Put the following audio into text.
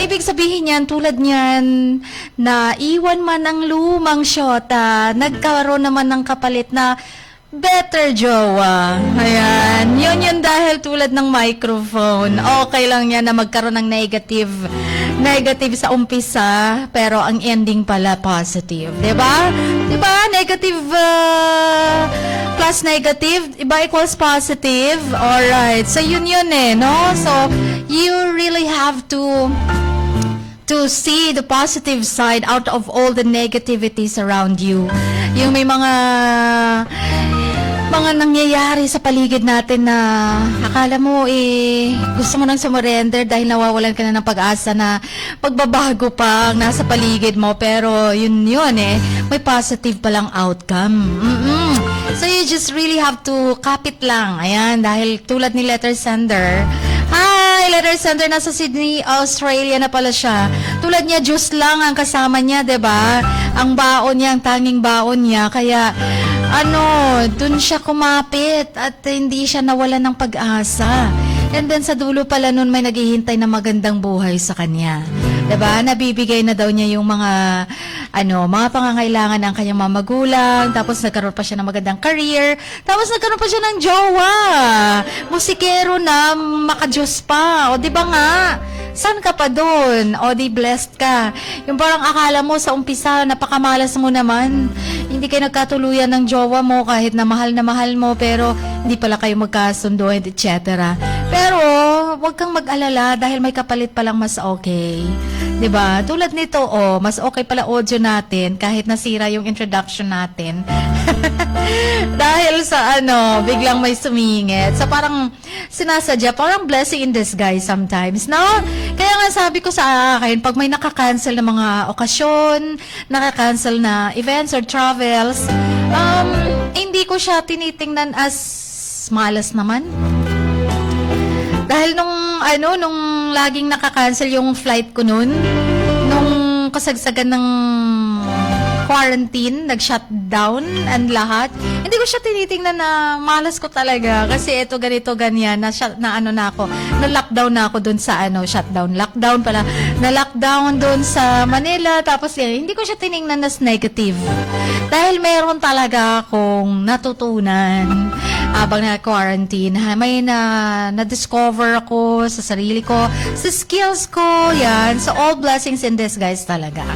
ibig sabihin yan, tulad niyan, na iwan man ang lumang syota, nagkaroon naman ng kapalit na better jowa. Ayan. Yun dahil tulad ng microphone. Okay lang yan na magkaroon ng negative sa umpisa, pero ang ending pala positive. Diba? Diba? Negative plus negative, iba equals positive. Alright. So, yun eh, no? So, you really have to see the positive side out of all the negativities around you. Yung may mga nangyayari sa paligid natin na akala mo gusto mo nang sumurrender dahil nawawalan ka na ng pag-asa na pagbabago pa ang nasa paligid mo, pero yun may positive palang outcome. So you just really have to kapit lang. Ayan, dahil tulad ni letter sender. Hi, letter sender, nasa Sydney, Australia na pala siya. Tulad niya, juice lang ang kasama niya, 'di ba? Ang baon niya, ang tanging baon niya, kaya dun siya kumapit at hindi siya nawalan ng pag-asa. And then sa dulo pala nun may naghihintay na magandang buhay sa kanya. 'Di ba? Nabibigay na daw niya yung mga mga pangangailangan ng kanyang mga magulang, tapos nagkaroon pa siya ng magandang career, tapos nagkaroon pa siya ng jowa. Musikero na, makajos pa. O 'di ba nga? Saan ka pa doon? O di blessed ka. Yung parang akala mo sa umpisa, napakamalas mo naman. Hindi kayo nagkatuluyan ng jowa mo kahit na mahal mo, pero hindi pala kayo magkasundo, etc. Pero, wag kang mag-alala dahil may kapalit palang mas okay. 'Di ba? Tulad nito, mas okay pala audio natin kahit nasira yung introduction natin. Dahil sa biglang may sumingit. So parang sinasadya, parang blessing in disguise sometimes, no? Kaya nga sabi ko sa akin, pag may nakakancel na mga okasyon, nakakancel na events or travels, hindi ko siya tinitingnan as malas naman. Dahil nung laging nakakancel yung flight ko nung kasagsagan ng quarantine, nag-shutdown and lahat, hindi ko siya tinitingnan na malas ko talaga kasi ito ganito ganyan na-lockdown na ako dun sa lockdown pala, na-lockdown dun sa Manila, tapos hindi ko siya tiningnan as negative dahil meron talaga akong natutunan habang na-quarantine. May na-discover ako sa sarili ko, sa skills ko, yan. So all blessings in disguise talaga.